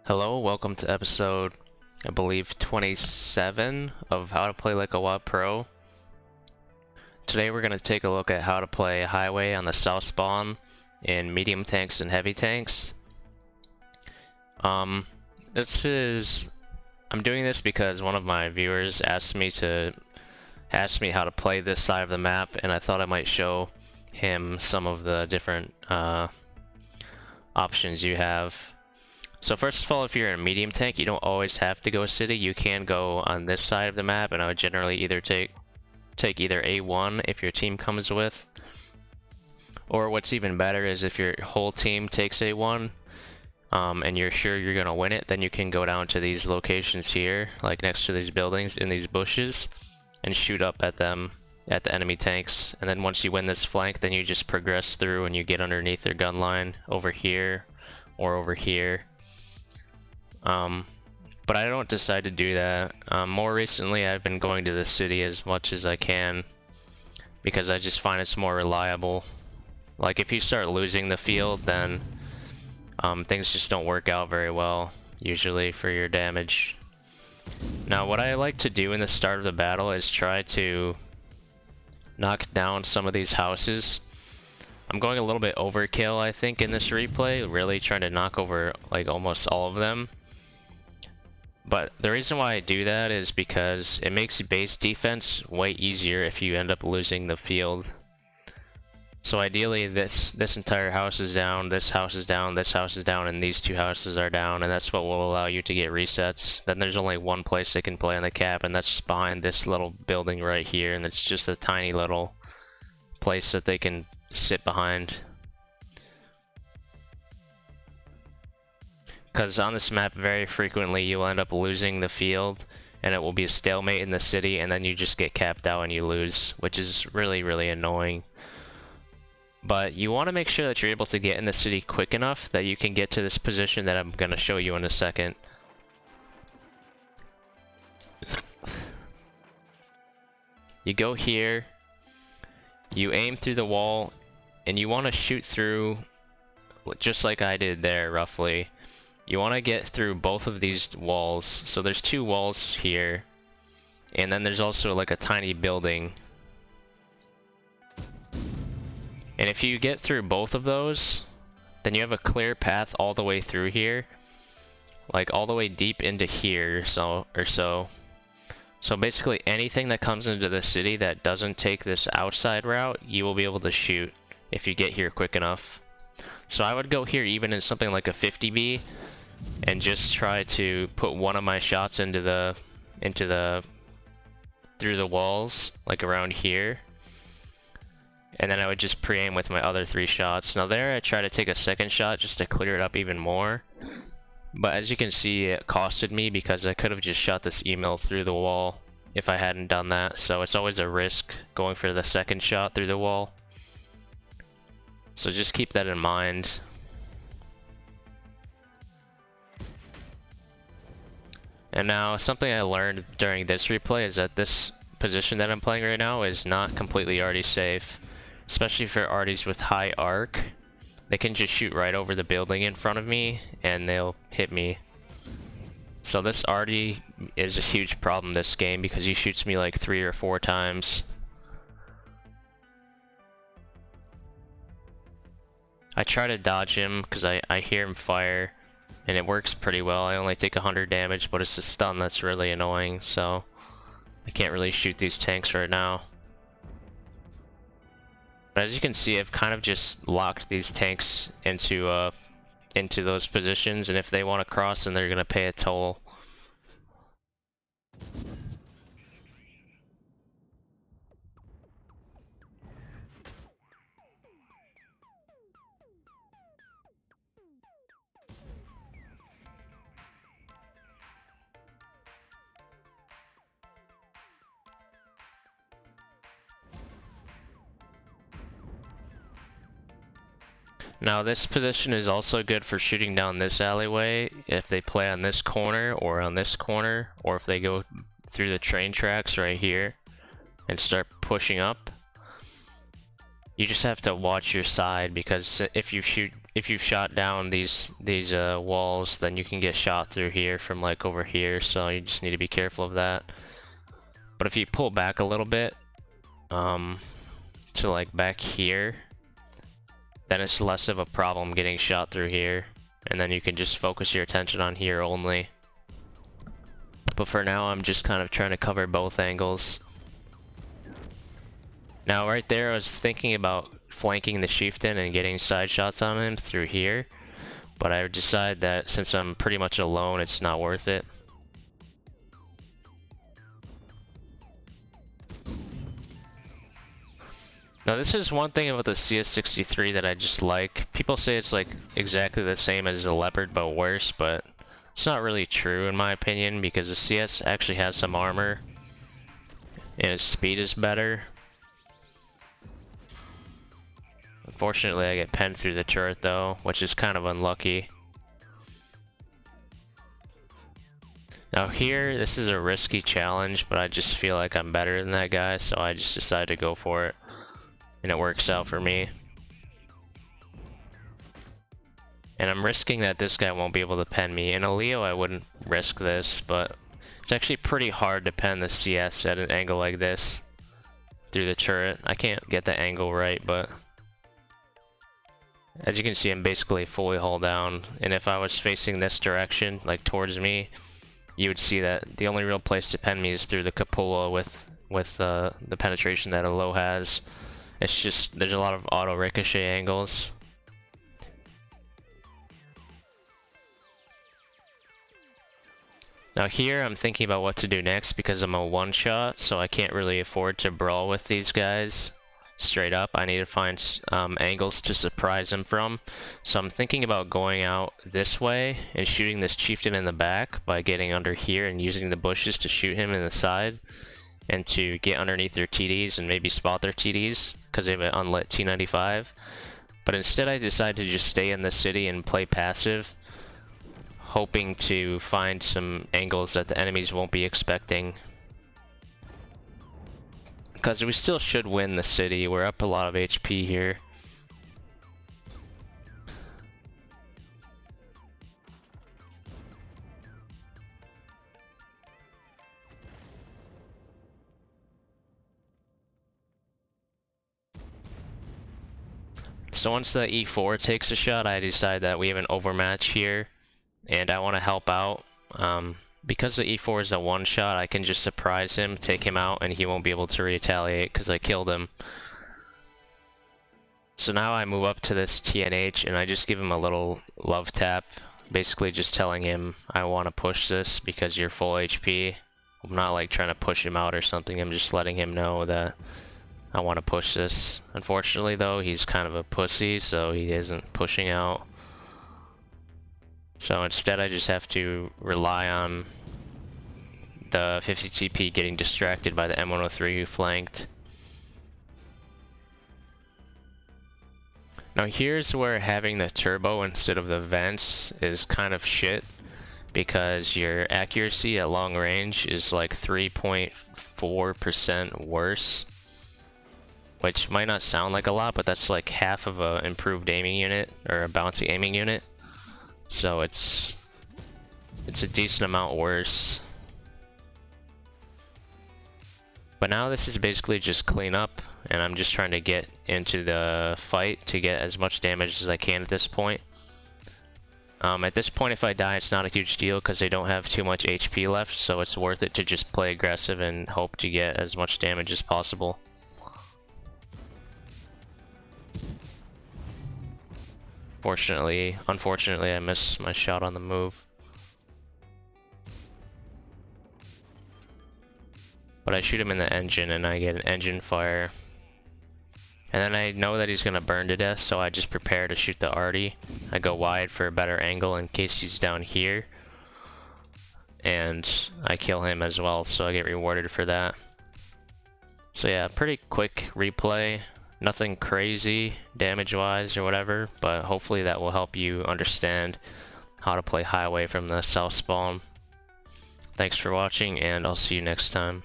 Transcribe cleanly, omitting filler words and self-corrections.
Hello, welcome to episode, I believe, 27 of How to Play Like a WoD Pro. Today we're going to take a look at how to play Highway on the south spawn in medium tanks and heavy tanks. I'm doing this because one of my viewers asked me how to play this side of the map, and I thought I might show him some of the different options you have. So first of all, if you're in a medium tank, you don't always have to go city. You can go on this side of the map, and I would generally either take either A1 if your team comes with, or what's even better is if your whole team takes A1 and you're sure you're gonna win it, then you can go down to these locations here, like next to these buildings in these bushes, and shoot up at them, at the enemy tanks. And then once you win this flank, then you just progress through and you get underneath their gun line over here or over here. But I don't decide to do that. More recently, I've been going to the city as much as I can because I just find it's more reliable. Like if you start losing the field, then things just don't work out very well, usually, for your damage. Now, what I like to do in the start of the battle is try to knock down some of these houses. I'm going a little bit overkill, I think, in this replay, really trying to knock over like almost all of them. But the reason why I do that is because it makes base defense way easier if you end up losing the field. So ideally this entire house is down, this house is down, this house is down, and these two houses are down, and that's what will allow you to get resets. Then there's only one place they can play on the cap, and that's behind this little building right here, and it's just a tiny little place that they can sit behind. Because on this map, very frequently you'll end up losing the field, and it will be a stalemate in the city, and then you just get capped out and you lose, which is really, really annoying. But you want to make sure that you're able to get in the city quick enough that you can get to this position that I'm going to show you in a second. You go here, you aim through the wall, and you want to shoot through just like I did there, roughly. You want to get through both of these walls. So there's two walls here, and then there's also like a tiny building. And if you get through both of those, then you have a clear path all the way through here, like all the way deep into here or so. So basically anything that comes into the city that doesn't take this outside route, you will be able to shoot if you get here quick enough. So I would go here even in something like a 50B and just try to put one of my shots through the walls, like around here. And then I would just pre-aim with my other 3 shots. Now there I try to take a second shot just to clear it up even more. But as you can see, it costed me because I could have just shot this email through the wall if I hadn't done that. So it's always a risk going for the second shot through the wall. So just keep that in mind. And now something I learned during this replay is that this position that I'm playing right now is not completely arty safe. Especially for arties with high arc. They can just shoot right over the building in front of me and they'll hit me. So this arty is a huge problem this game because he shoots me like 3 or 4 times. I try to dodge him because I hear him fire, and it works pretty well. I only take 100 damage, but it's the stun that's really annoying, so I can't really shoot these tanks right now. But as you can see, I've kind of just locked these tanks into those positions, and if they want to cross, then they're gonna pay a toll. Now this position is also good for shooting down this alleyway if they play on this corner, or if they go through the train tracks right here and start pushing up. You just have to watch your side, because if you shot down these walls, then you can get shot through here from like over here, so you just need to be careful of that. But if you pull back a little bit, to like back here, then it's less of a problem getting shot through here, and then you can just focus your attention on here only. But for now, I'm just kind of trying to cover both angles. Now right there, I was thinking about flanking the chieftain and getting side shots on him through here, but I decided that since I'm pretty much alone, it's not worth it. Now this is one thing about the CS63 that I just like. People say it's like exactly the same as the Leopard but worse, but it's not really true in my opinion, because the CS actually has some armor and its speed is better. Unfortunately, I get penned through the turret though, which is kind of unlucky. Now here, this is a risky challenge, but I just feel like I'm better than that guy, so I just decided to go for it. And it works out for me. And I'm risking that this guy won't be able to pen me. In a Leo, I wouldn't risk this, but it's actually pretty hard to pen the CS at an angle like this through the turret. I can't get the angle right, but as you can see, I'm basically fully hull down. And if I was facing this direction, like towards me, you would see that the only real place to pen me is through the cupola with the penetration that a low has. It's just, there's a lot of auto ricochet angles. Now here I'm thinking about what to do next, because I'm a one shot, so I can't really afford to brawl with these guys straight up. I need to find angles to surprise them from. So I'm thinking about going out this way and shooting this chieftain in the back by getting under here and using the bushes to shoot him in the side, and to get underneath their TDs and maybe spot their TDs because they have an unlit T95. But instead I decided to just stay in the city and play passive, hoping to find some angles that the enemies won't be expecting. Because we still should win the city. We're up a lot of HP here. So once the E4 takes a shot, I decide that we have an overmatch here, and I want to help out. Because the E4 is a one shot, I can just surprise him, take him out, and he won't be able to retaliate because I killed him. So now I move up to this TNH and I just give him a little love tap, basically just telling him I want to push this because you're full HP. I'm not like trying to push him out or something, I'm just letting him know that I want to push this. Unfortunately though, he's kind of a pussy, so he isn't pushing out. So instead I just have to rely on the 50 TP getting distracted by the M103 who flanked. Now here's where having the turbo instead of the vents is kind of shit, because your accuracy at long range is like 3.4% worse. Which might not sound like a lot, but that's like half of a improved aiming unit, or a bouncy aiming unit. So it's a decent amount worse. But now this is basically just cleanup, and I'm just trying to get into the fight to get as much damage as I can at this point. At this point, if I die, it's not a huge deal because they don't have too much HP left, so it's worth it to just play aggressive and hope to get as much damage as possible. Unfortunately, I missed my shot on the move. But I shoot him in the engine and I get an engine fire. And then I know that he's gonna burn to death, so I just prepare to shoot the arty. I go wide for a better angle in case he's down here. And I kill him as well, so I get rewarded for that. So yeah, pretty quick replay. Nothing crazy damage-wise or whatever, but hopefully that will help you understand how to play highway from the south spawn. Thanks for watching, and I'll see you next time.